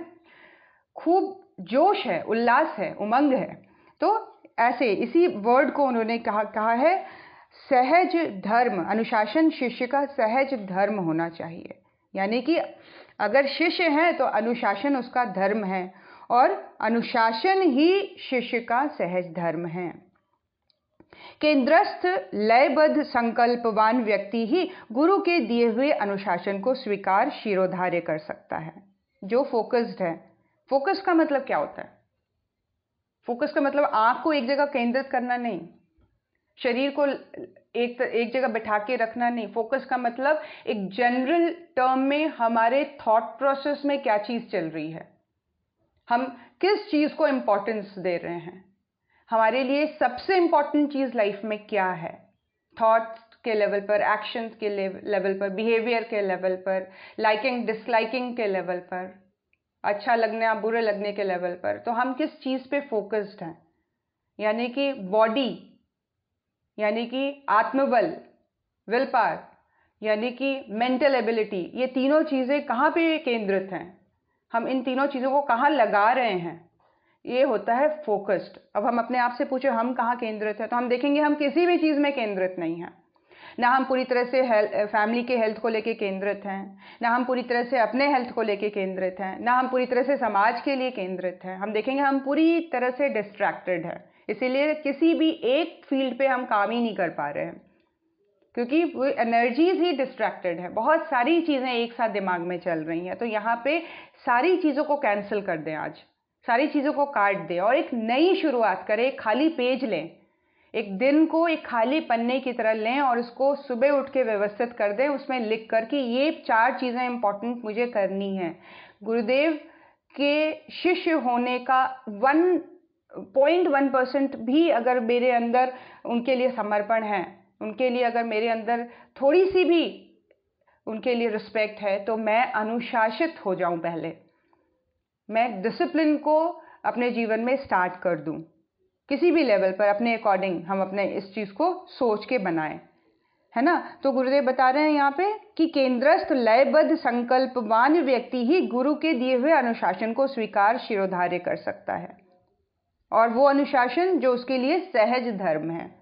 खूब जोश है, उल्लास है, उमंग है। तो ऐसे इसी वर्ड को उन्होंने कहा है सहज धर्म। अनुशासन शिष्य का सहज धर्म होना चाहिए, यानी कि अगर शिष्य है तो अनुशासन उसका धर्म है, और अनुशासन ही शिष्य का सहज धर्म है। केंद्रस्थ लयबद्ध संकल्पवान व्यक्ति ही गुरु के दिए हुए अनुशासन को स्वीकार शिरोधार्य कर सकता है, जो फोकस्ड है। फोकस का मतलब क्या होता है? फोकस का मतलब आंख को एक जगह केंद्रित करना नहीं, शरीर को एक जगह बैठा के रखना नहीं। फोकस का मतलब एक जनरल टर्म में हमारे थॉट प्रोसेस में क्या चीज़ चल रही है, हम किस चीज़ को इम्पोर्टेंस दे रहे हैं, हमारे लिए सबसे इम्पोर्टेंट चीज़ लाइफ में क्या है, थॉट्स के लेवल पर, एक्शंस के लेवल पर, बिहेवियर के लेवल पर, लाइकिंग डिसलाइकिंग के लेवल पर, अच्छा लगने या बुरे लगने के लेवल पर। तो हम किस चीज़ पे फोकस्ड हैं, यानी कि बॉडी, यानी कि आत्मबल, विल पावर, यानी कि मेंटल एबिलिटी, ये तीनों चीज़ें कहाँ पे केंद्रित हैं, हम इन तीनों चीज़ों को कहाँ लगा रहे हैं, ये होता है फोकस्ड। अब हम अपने आप से पूछे हम कहाँ केंद्रित हैं, तो हम देखेंगे हम किसी भी चीज़ में केंद्रित नहीं हैं। ना हम पूरी तरह से फैमिली के हेल्थ को लेके केंद्रित हैं, ना हम पूरी तरह से अपने हेल्थ को लेके केंद्रित हैं, ना हम पूरी तरह से समाज के लिए केंद्रित हैं। हम देखेंगे हम पूरी तरह से डिस्ट्रैक्टेड है, इसीलिए किसी भी एक फील्ड पे हम काम ही नहीं कर पा रहे हैं, क्योंकि वो एनर्जीज ही डिस्ट्रैक्टेड है, बहुत सारी चीज़ें एक साथ दिमाग में चल रही हैं। तो यहाँ पे सारी चीज़ों को कैंसिल कर दें, आज सारी चीज़ों को काट दें और एक नई शुरुआत करें। एक खाली पेज लें, एक दिन को एक खाली पन्ने की तरह लें और उसको सुबह उठ के व्यवस्थित कर दें, उसमें लिख कर कि ये 4 चीज़ें इंपॉर्टेंट मुझे करनी है। गुरुदेव के शिष्य होने का 1.1% भी अगर मेरे अंदर उनके लिए समर्पण है, उनके लिए अगर मेरे अंदर थोड़ी सी भी उनके लिए रिस्पेक्ट है, तो मैं अनुशासित हो जाऊं। पहले मैं डिसिप्लिन को अपने जीवन में स्टार्ट कर दूं, किसी भी लेवल पर अपने अकॉर्डिंग हम अपने इस चीज़ को सोच के बनाएं, है ना। तो गुरुदेव बता रहे हैं यहाँ पे कि केंद्रस्थ लयबद्ध संकल्पवान व्यक्ति ही गुरु के दिए हुए अनुशासन को स्वीकार शिरोधार्य कर सकता है, और वो अनुशासन जो उसके लिए सहज धर्म है,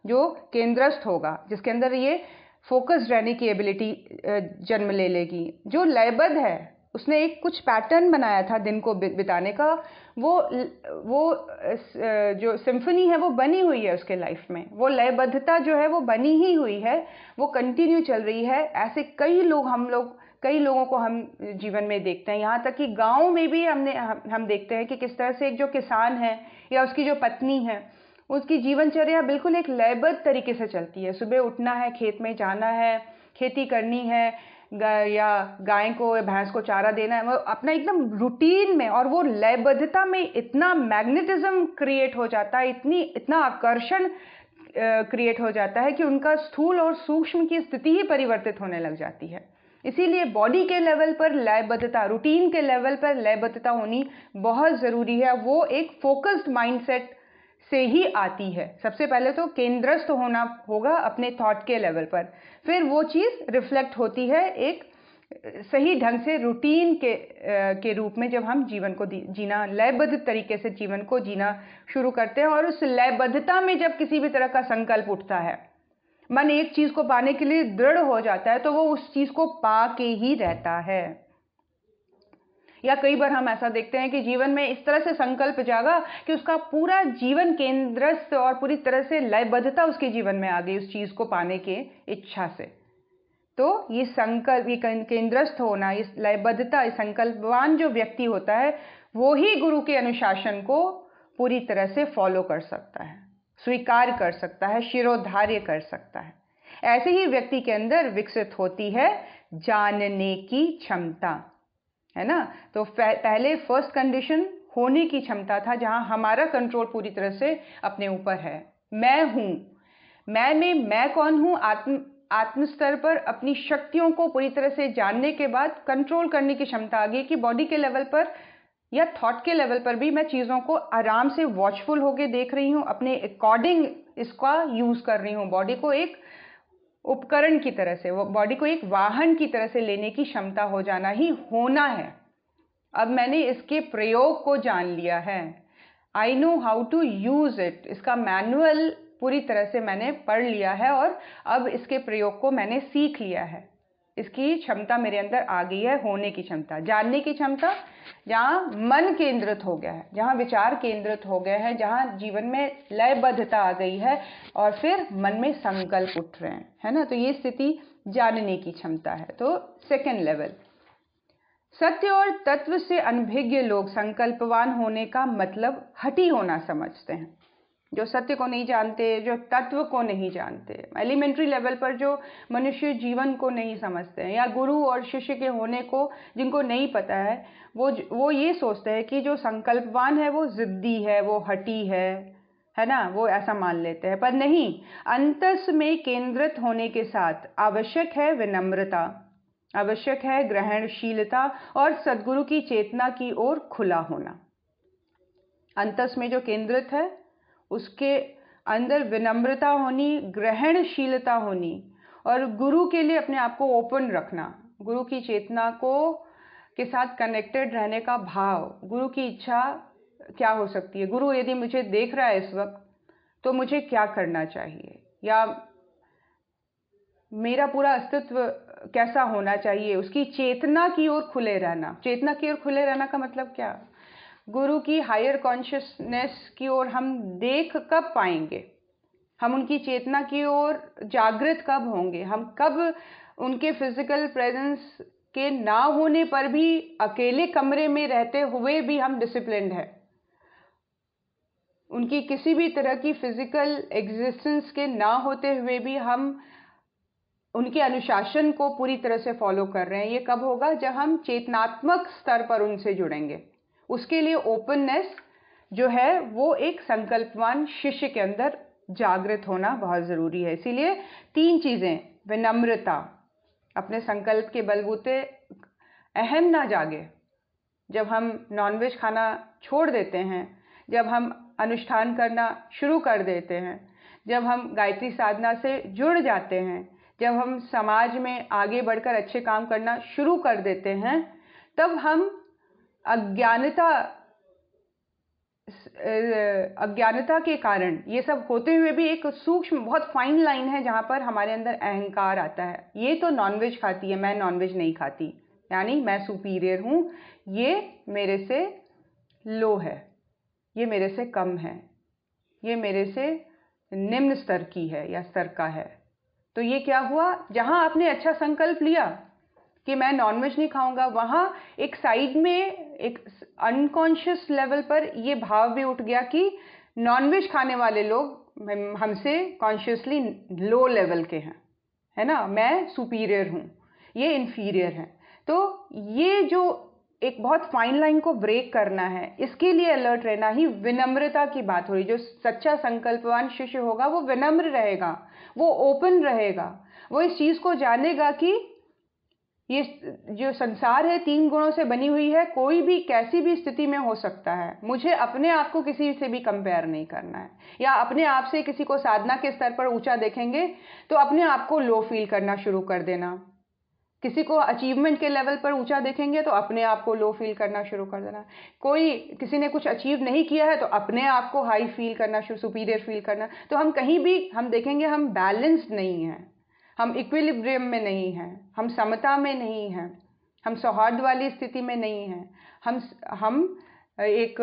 जो केंद्रस्थ होगा, जिसके अंदर ये फोकस रहने की एबिलिटी जन्म ले लेगी। जो लयबद्ध है, उसने एक कुछ पैटर्न बनाया था दिन को बिताने का, वो जो सिम्फनी है वो बनी हुई है उसके लाइफ में, वो लयबद्धता जो है वो बनी ही हुई है, वो कंटिन्यू चल रही है। ऐसे कई लोगों को हम जीवन में देखते हैं, यहाँ तक कि गाँव में भी हम देखते हैं कि किस तरह से एक जो किसान है या उसकी जो पत्नी है, उसकी जीवनचर्या बिल्कुल एक लयबद्ध तरीके से चलती है। सुबह उठना है, खेत में जाना है, खेती करनी है, या गाय को भैंस को चारा देना है, वो अपना एकदम रूटीन में, और वो लयबद्धता में इतना मैग्नेटिज्म क्रिएट हो जाता है, इतना आकर्षण क्रिएट हो जाता है कि उनका स्थूल और सूक्ष्म की स्थिति ही परिवर्तित होने लग जाती है। इसीलिए बॉडी के लेवल पर लयबद्धता, रूटीन के लेवल पर लयबद्धता होनी बहुत ज़रूरी है। वो एक फोकस्ड माइंडसेट से ही आती है। सबसे पहले तो केंद्रस्थ होना होगा अपने थॉट के लेवल पर, फिर वो चीज़ रिफ्लेक्ट होती है एक सही ढंग से रूटीन के रूप में, जब हम जीवन को जीना, लयबद्ध तरीके से जीवन को जीना शुरू करते हैं। और उस लयबद्धता में जब किसी भी तरह का संकल्प उठता है, मन एक चीज़ को पाने के लिए दृढ़ हो जाता है, तो वो उस चीज़ को पा के ही रहता है। या कई बार हम ऐसा देखते हैं कि जीवन में इस तरह से संकल्प जागा कि उसका पूरा जीवन केंद्रस्थ और पूरी तरह से लयबद्धता उसके जीवन में आ गई उस चीज़ को पाने के इच्छा से। तो ये संकल्प, ये केंद्रस्थ होना, इस लयबद्धता, इस संकल्पवान जो व्यक्ति होता है, वो ही गुरु के अनुशासन को पूरी तरह से फॉलो कर सकता है, स्वीकार कर सकता है, शिरोधार्य कर सकता है। ऐसे ही व्यक्ति के अंदर विकसित होती है जानने की क्षमता, है ना। तो पहले फर्स्ट कंडीशन होने की क्षमता था, जहां हमारा कंट्रोल पूरी तरह से अपने ऊपर है। मैं हूं, मैं में मैं कौन हूं, आत्म स्तर पर अपनी शक्तियों को पूरी तरह से जानने के बाद कंट्रोल करने की क्षमता आ गई कि बॉडी के लेवल पर या थॉट के लेवल पर भी मैं चीज़ों को आराम से वॉचफुल होकर देख रही हूँ, अपने अकॉर्डिंग इसका यूज़ कर रही हूँ। बॉडी को एक उपकरण की तरह से, बॉडी को एक वाहन की तरह से लेने की क्षमता हो जाना ही होना है। अब मैंने इसके प्रयोग को जान लिया है, I know how to use it, इसका मैनुअल पूरी तरह से मैंने पढ़ लिया है, और अब इसके प्रयोग को मैंने सीख लिया है। इसकी क्षमता मेरे अंदर आ गई है, होने की क्षमता, जानने की क्षमता। जहाँ मन केंद्रित हो गया है, जहाँ विचार केंद्रित हो गए हैं, जहाँ जीवन में लयबद्धता आ गई है, और फिर मन में संकल्प उठ रहे हैं, है ना। तो ये स्थिति जानने की क्षमता है। तो सेकेंड लेवल, सत्य और तत्व से अनभिज्ञ लोग संकल्पवान होने का मतलब हठी होना समझते हैं। जो सत्य को नहीं जानते, जो तत्व को नहीं जानते, एलिमेंट्री लेवल पर जो मनुष्य जीवन को नहीं समझते हैं, या गुरु और शिष्य के होने को जिनको नहीं पता है, वो ये सोचते हैं कि जो संकल्पवान है वो जिद्दी है, वो हठी है ना, वो ऐसा मान लेते हैं। पर नहीं, अंतस में केंद्रित होने के साथ आवश्यक है विनम्रता, आवश्यक है ग्रहणशीलता और सद्गुरु की चेतना की ओर खुला होना। अंतस में जो केंद्रित है उसके अंदर विनम्रता होनी, ग्रहणशीलता होनी, और गुरु के लिए अपने आप को ओपन रखना, गुरु की चेतना को के साथ कनेक्टेड रहने का भाव। गुरु की इच्छा क्या हो सकती है, गुरु यदि मुझे देख रहा है इस वक्त, तो मुझे क्या करना चाहिए, या मेरा पूरा अस्तित्व कैसा होना चाहिए, उसकी चेतना की ओर खुले रहना। चेतना की ओर खुले रहना का मतलब क्या? गुरु की हायर कॉन्शियसनेस की ओर हम देख कब पाएंगे, हम उनकी चेतना की ओर जागृत कब होंगे, हम कब उनके फिजिकल प्रेजेंस के ना होने पर भी, अकेले कमरे में रहते हुए भी हम डिसिप्लिन्ड हैं, उनकी किसी भी तरह की फिजिकल एग्जिस्टेंस के ना होते हुए भी हम उनके अनुशासन को पूरी तरह से फॉलो कर रहे हैं। ये कब होगा? जब हम चेतनात्मक स्तर पर उनसे जुड़ेंगे। उसके लिए ओपननेस जो है वो एक संकल्पवान शिष्य के अंदर जागृत होना बहुत ज़रूरी है। इसीलिए 3 चीज़ें, विनम्रता, अपने संकल्प के बलबूते अहम ना जागे, जब हम नॉनवेज खाना छोड़ देते हैं, जब हम अनुष्ठान करना शुरू कर देते हैं, जब हम गायत्री साधना से जुड़ जाते हैं, जब हम समाज में आगे बढ़कर अच्छे काम करना शुरू कर देते हैं, तब हम अज्ञानता के कारण, ये सब होते हुए भी एक सूक्ष्म बहुत फाइन लाइन है जहाँ पर हमारे अंदर अहंकार आता है। ये तो नॉनवेज खाती है, मैं नॉनवेज नहीं खाती, यानी मैं सुपीरियर हूँ, ये मेरे से लो है, ये मेरे से कम है, ये मेरे से निम्न स्तर की है या स्तर का है। तो ये क्या हुआ? जहाँ आपने अच्छा संकल्प लिया कि मैं नॉनवेज नहीं खाऊंगा, वहाँ एक साइड में एक अनकॉन्शियस लेवल पर ये भाव भी उठ गया कि नॉनवेज खाने वाले लोग हमसे कॉन्शियसली लो लेवल के हैं, है ना, मैं सुपीरियर हूँ, ये इन्फीरियर है। तो ये जो एक बहुत फाइन लाइन को ब्रेक करना है, इसके लिए अलर्ट रहना ही विनम्रता की बात हो रही। जो सच्चा संकल्पवान शिष्य होगा वो विनम्र रहेगा, वो ओपन रहेगा, वो इस चीज़ को जानेगा कि ये जो संसार है 3 गुणों से बनी हुई है, कोई भी कैसी भी स्थिति में हो सकता है। मुझे अपने आप को किसी से भी कंपेयर नहीं करना है, या अपने आप से किसी को साधना के स्तर पर ऊंचा देखेंगे तो अपने आप को लो फील करना शुरू कर देना, किसी को अचीवमेंट के लेवल पर ऊंचा देखेंगे तो अपने आप को लो फील करना शुरू कर देना, किसी ने कुछ अचीव नहीं किया है तो अपने आप को हाई फील करना, सुपीरियर फील करना। तो हम कहीं भी हम देखेंगे हम बैलेंस्ड नहीं हैं, हम इक्विलिब्रियम में नहीं हैं, हम समता में नहीं हैं, हम सौहार्द वाली स्थिति में नहीं हैं, हम एक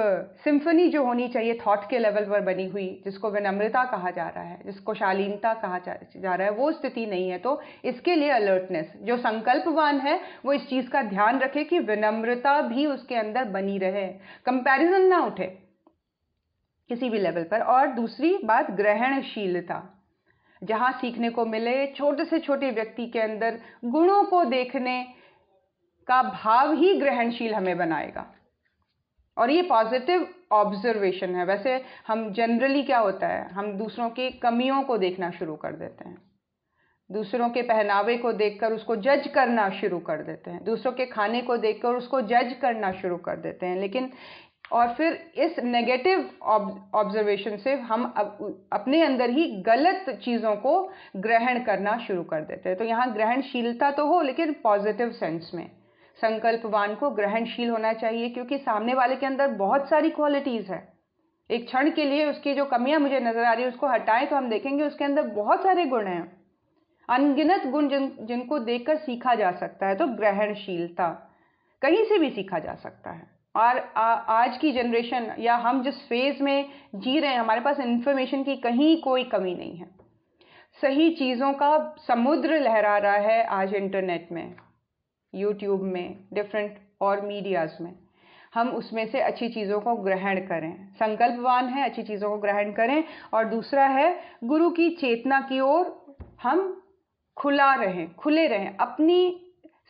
सिम्फनी जो होनी चाहिए थॉट के लेवल पर बनी हुई, जिसको विनम्रता कहा जा रहा है, जिसको शालीनता कहा जा रहा है, वो स्थिति नहीं है। तो इसके लिए अलर्टनेस, जो संकल्पवान है वो इस चीज़ का ध्यान रखे कि विनम्रता भी उसके अंदर बनी रहे, कंपैरिजन ना उठे किसी भी लेवल पर। और दूसरी बात, ग्रहणशीलता, जहाँ सीखने को मिले, छोटे से छोटे व्यक्ति के अंदर गुणों को देखने का भाव ही ग्रहणशील हमें बनाएगा। और ये पॉजिटिव ऑब्जर्वेशन है। वैसे हम जनरली क्या होता है, हम दूसरों की कमियों को देखना शुरू कर देते हैं, दूसरों के पहनावे को देखकर उसको जज करना शुरू कर देते हैं, दूसरों के खाने को देखकर उसको जज करना शुरू कर देते हैं। लेकिन और फिर इस नेगेटिव ऑब्जर्वेशन से हम अपने अंदर ही गलत चीज़ों को ग्रहण करना शुरू कर देते हैं। तो यहाँ ग्रहणशीलता तो हो, लेकिन पॉजिटिव सेंस में संकल्पवान को ग्रहणशील होना चाहिए, क्योंकि सामने वाले के अंदर बहुत सारी क्वालिटीज़ है। एक क्षण के लिए उसकी जो कमियां मुझे नजर आ रही है उसको हटाएं तो हम देखेंगे उसके अंदर बहुत सारे गुण हैं, अनगिनत गुण जिनको देखकर सीखा जा सकता है। तो ग्रहणशीलता कहीं से भी सीखा जा सकता है। और आज की जनरेशन या हम जिस फेज में जी रहे हैं, हमारे पास इंफॉर्मेशन की कहीं कोई कमी नहीं है, सही चीज़ों का समुद्र लहरा रहा है आज इंटरनेट में, यूट्यूब में, डिफरेंट और मीडियाज़ में। हम उसमें से अच्छी चीज़ों को ग्रहण करें, संकल्पवान है, अच्छी चीज़ों को ग्रहण करें। और दूसरा है, गुरु की चेतना की ओर हम खुले रहें, अपनी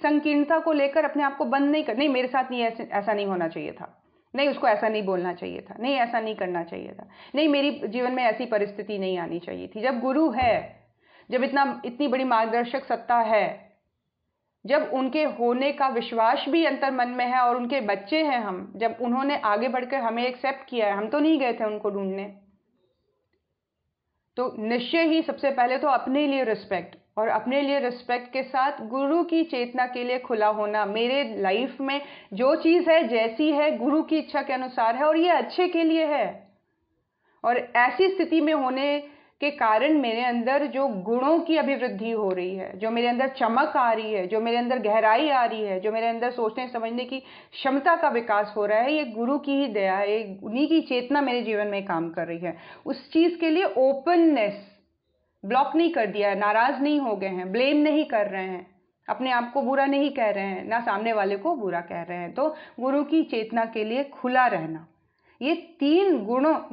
संकीर्णता को लेकर अपने आप को बंद नहीं कर, नहीं मेरे साथ नहीं, ऐसा नहीं होना चाहिए था, नहीं उसको ऐसा नहीं बोलना चाहिए था, नहीं ऐसा नहीं करना चाहिए था, नहीं मेरी जीवन में ऐसी परिस्थिति नहीं आनी चाहिए थी। जब गुरु है, जब इतनी बड़ी मार्गदर्शक सत्ता है, जब उनके होने का विश्वास भी अंतर मन में है और उनके बच्चे हैं हम, जब उन्होंने आगे बढ़कर हमें एक्सेप्ट किया है, हम तो नहीं गए थे उनको ढूंढने, तो निश्चय ही सबसे पहले तो अपने लिए रिस्पेक्ट, और अपने लिए रिस्पेक्ट के साथ गुरु की चेतना के लिए खुला होना। मेरे लाइफ में जो चीज़ है जैसी है गुरु की इच्छा के अनुसार है और ये अच्छे के लिए है। और ऐसी स्थिति में होने के कारण मेरे अंदर जो गुणों की अभिवृद्धि हो रही है, जो मेरे अंदर चमक आ रही है, जो मेरे अंदर गहराई आ रही है, जो मेरे अंदर सोचने समझने की क्षमता का विकास हो रहा है, ये गुरु की ही दया है, उन्हीं की चेतना मेरे जीवन में काम कर रही है। उस चीज़ के लिए ओपननेस, ब्लॉक नहीं कर दिया है, नाराज नहीं हो गए हैं, ब्लेम नहीं कर रहे हैं, अपने आप को बुरा नहीं कह रहे हैं, ना सामने वाले को बुरा कह रहे हैं। तो गुरु की चेतना के लिए खुला रहना, ये 3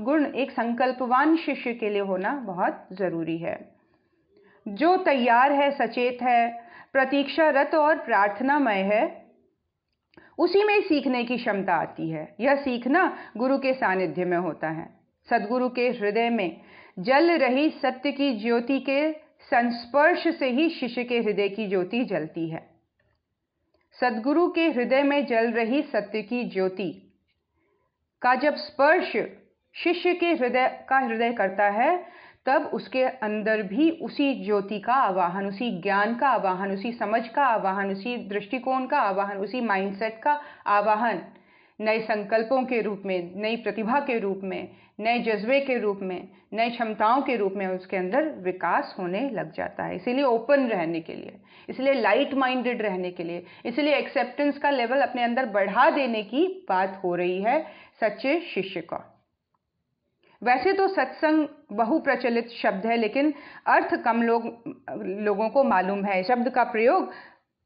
गुण एक संकल्पवान शिष्य के लिए होना बहुत जरूरी है। जो तैयार है, सचेत है, प्रतीक्षारत और प्रार्थनामय है, उसी में सीखने की क्षमता आती है। यह सीखना गुरु के सानिध्य में होता है। सद्गुरु के हृदय में जल रही सत्य की ज्योति के संस्पर्श से ही शिष्य के हृदय की ज्योति जलती है। सद्गुरु के हृदय में जल रही सत्य की ज्योति का जब स्पर्श शिष्य के हृदय करता है, तब उसके अंदर भी उसी ज्योति का आवाहन, उसी ज्ञान का आवाहन, उसी समझ का आवाहन, उसी दृष्टिकोण का आवाहन, उसी माइंडसेट का आवाहन नए संकल्पों के रूप में, नई प्रतिभा के रूप में, नए जज्बे के रूप में, नए क्षमताओं के रूप में उसके अंदर विकास होने लग जाता है। इसीलिए ओपन रहने के लिए, इसलिए लाइट माइंडेड रहने के लिए, इसलिए एक्सेप्टेंस का लेवल अपने अंदर बढ़ा देने की बात हो रही है सच्चे शिष्य का। वैसे तो सत्संग बहुप्रचलित शब्द है, लेकिन अर्थ कम लोगों को मालूम है। शब्द का प्रयोग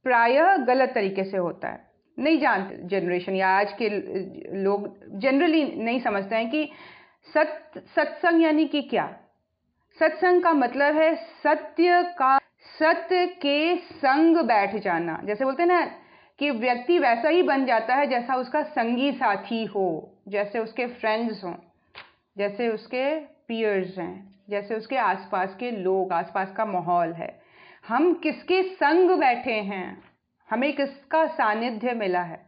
प्रायः गलत तरीके से होता है। नहीं जानते जनरेशन या आज के लोग जनरली नहीं समझते हैं कि सत्संग यानी कि क्या। सत्संग का मतलब है सत्य के संग बैठ जाना। जैसे बोलते हैं ना कि व्यक्ति वैसा ही बन जाता है जैसा उसका संगी साथी हो, जैसे उसके फ्रेंड्स हों, जैसे उसके पीयर्स हैं, जैसे उसके आसपास के लोग, आसपास का माहौल है। हम किसके संग बैठे हैं, हमें किसका सानिध्य मिला है,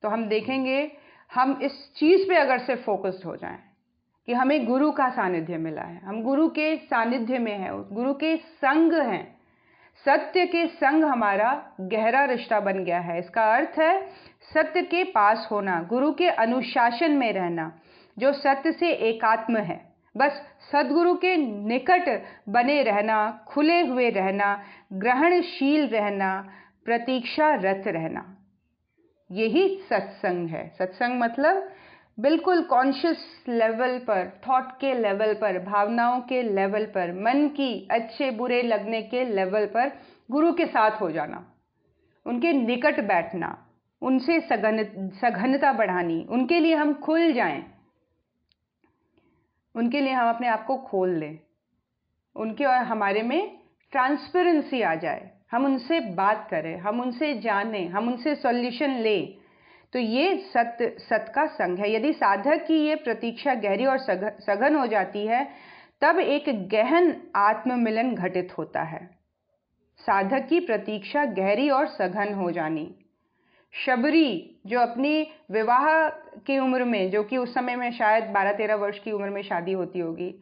तो हम देखेंगे, हम इस चीज़ पे अगर से फोकस्ड हो जाएं कि हमें गुरु का सानिध्य मिला है, हम गुरु के सानिध्य में हैं, गुरु के संग हैं, सत्य के संग हमारा गहरा रिश्ता बन गया है। इसका अर्थ है सत्य के पास होना, गुरु के अनुशासन में रहना, जो सत्य से एकात्म है। बस सद्गुरु के निकट बने रहना, खुले हुए रहना, ग्रहणशील रहना, प्रतीक्षारत रहना, यही सत्संग है। सत्संग मतलब बिल्कुल कॉन्शियस लेवल पर, थॉट के लेवल पर, भावनाओं के लेवल पर, मन की अच्छे बुरे लगने के लेवल पर गुरु के साथ हो जाना, उनके निकट बैठना, उनसे सघनता बढ़ानी, उनके लिए हम खुल जाएं, उनके लिए हम अपने आप को खोल लें, उनके और हमारे में ट्रांसपेरेंसी आ जाए, हम उनसे बात करें, हम उनसे जानें, हम उनसे सॉल्यूशन लें। तो ये सत का संग है। यदि साधक की ये प्रतीक्षा गहरी और सघन हो जाती है, तब एक गहन आत्ममिलन घटित होता है। साधक की प्रतीक्षा गहरी और सघन हो जानी। शबरी जो अपनी विवाह की उम्र में, जो कि उस समय में शायद 12-13 वर्ष की उम्र में शादी होती होगी,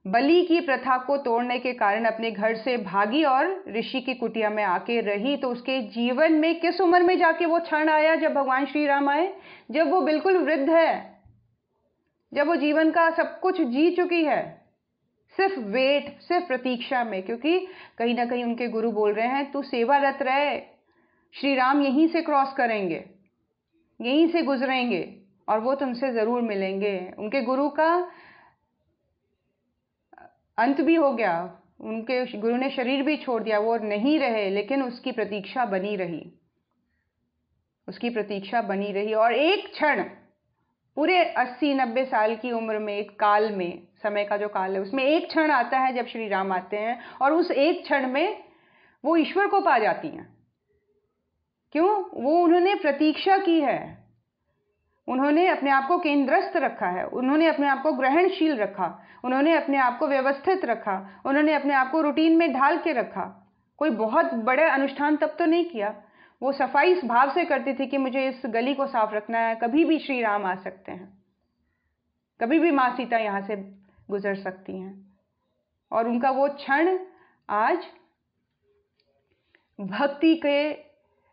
बलि की प्रथा को तोड़ने के कारण अपने घर से भागी और ऋषि की कुटिया में आके रही, तो उसके जीवन में किस उम्र में जाके वो क्षण आया जब भगवान श्री राम आए? जब वो बिल्कुल वृद्ध है, जब वो जीवन का सब कुछ जी चुकी है, सिर्फ वेट, सिर्फ प्रतीक्षा में, क्योंकि कहीं ना कहीं उनके गुरु बोल रहे हैं तू सेवारत रहे, श्री राम यहीं से क्रॉस करेंगे, यहीं से गुजरेंगे और वो तुमसे जरूर मिलेंगे। उनके गुरु का अंत भी हो गया, उनके गुरु ने शरीर भी छोड़ दिया, वो नहीं रहे, लेकिन उसकी प्रतीक्षा बनी रही, उसकी प्रतीक्षा बनी रही। और एक क्षण, पूरे 80-90 साल की उम्र में, एक काल में, समय का जो काल है, उसमें एक क्षण आता है जब श्री राम आते हैं, और उस एक क्षण में वो ईश्वर को पा जाती हैं। क्यों? वो उन्होंने प्रतीक्षा की है, उन्होंने अपने आप को केंद्रस्थ रखा है, उन्होंने अपने आप को ग्रहणशील रखा, उन्होंने अपने आप को व्यवस्थित रखा, उन्होंने अपने आप को रूटीन में ढाल के रखा। कोई बहुत बड़े अनुष्ठान तब तो नहीं किया, वो सफाई इस भाव से करती थी कि मुझे इस गली को साफ रखना है, कभी भी श्री राम आ सकते हैं, कभी भी माँ सीता यहाँ से गुजर सकती हैं। और उनका वो क्षण आज भक्ति के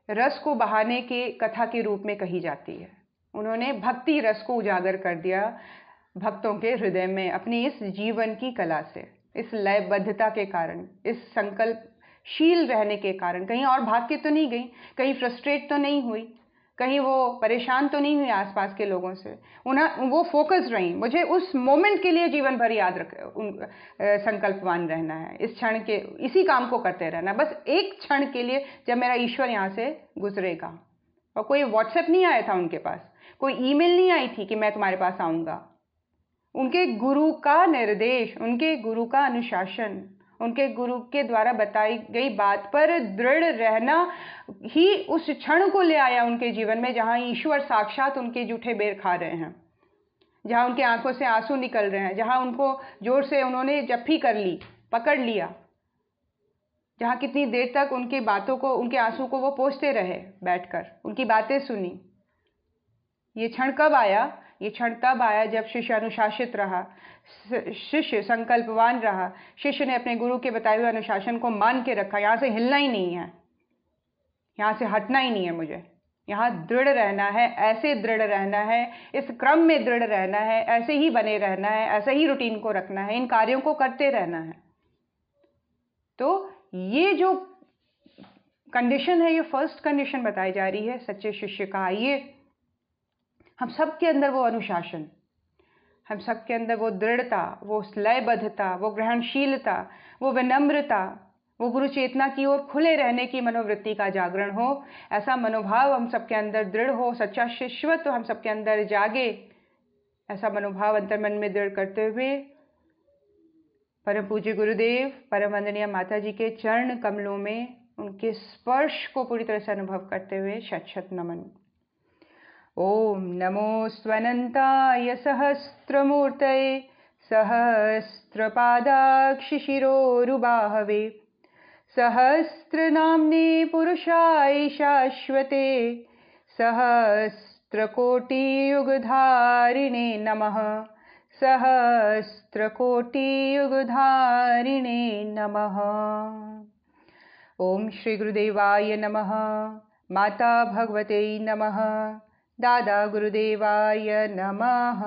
रस को बहाने के कथा के रूप में कही जाती है। उन्होंने भक्ति रस को उजागर कर दिया भक्तों के हृदय में अपनी इस जीवन की कला से, इस लयबद्धता के कारण, इस संकल्पशील रहने के कारण। कहीं और भाग के तो नहीं गई, कहीं फ्रस्ट्रेट तो नहीं हुई, कहीं वो परेशान तो नहीं हुई आसपास के लोगों से, वो फोकस रही। मुझे उस मोमेंट के लिए जीवन भर याद संकल्पवान रहना है, इस क्षण के इसी काम को करते रहना, बस एक क्षण के लिए जब मेरा ईश्वर यहाँ से गुजरेगा। और कोई व्हाट्सएप नहीं आया था उनके पास, कोई ईमेल नहीं आई थी कि मैं तुम्हारे पास आऊँगा। उनके गुरु का निर्देश, उनके गुरु का अनुशासन, उनके गुरु के द्वारा बताई गई बात पर दृढ़ रहना ही उस क्षण को ले आया उनके जीवन में जहां ईश्वर साक्षात उनके जूठे बेर खा रहे हैं, जहां उनकी आंखों से आंसू निकल रहे हैं, जहां उनको जोर से उन्होंने जप्फी कर ली, पकड़ लिया, जहां कितनी देर तक उनकी बातों को, उनके आंसू को वो पोंछते रहे बैठकर, उनकी बातें सुनी। ये क्षण कब आया? ये क्षण तब आया जब शिष्य अनुशासित रहा, शिष्य संकल्पवान रहा, शिष्य ने अपने गुरु के बताए हुए अनुशासन को मान के रखा। यहाँ से हिलना ही नहीं है, यहाँ से हटना ही नहीं है, मुझे यहाँ दृढ़ रहना है, ऐसे दृढ़ रहना है, इस क्रम में दृढ़ रहना है, ऐसे ही बने रहना है, ऐसे ही रूटीन को रखना है, इन कार्यों को करते रहना है। तो ये जो कंडीशन है, ये फर्स्ट कंडीशन बताई जा रही है सच्चे शिष्य का। आइए हम सब के अंदर वो अनुशासन, हम सब के अंदर वो दृढ़ता, वो लयबद्धता, वो ग्रहणशीलता, वो विनम्रता, वो गुरु चेतना की ओर खुले रहने की मनोवृत्ति का जागरण हो। ऐसा मनोभाव हम सबके अंदर दृढ़ हो, सच्चा शिष्यत्व हम सबके अंदर जागे। ऐसा मनोभाव अंतर्मन में दृढ़ करते हुए परम पूज्य गुरुदेव, परम वंदनीय माता जी के चरण कमलों में उनके स्पर्श को पूरी तरह से अनुभव करते हुए शत शत नमन। ओम नमो स्वनंताय सहस्त्रमूर्तये सहस्रपादाक्षिशिरोरुबाहवे सहस्रनाम्ने पुरुषाय शाश्वते सहस्रकोटियुगधारिणे नमः सहस्रकोटियुगधारिणे नमः। ओम श्री गुरुदेवाय नमः। माता भगवते नमः। दादा गुरुदेवाय नमः।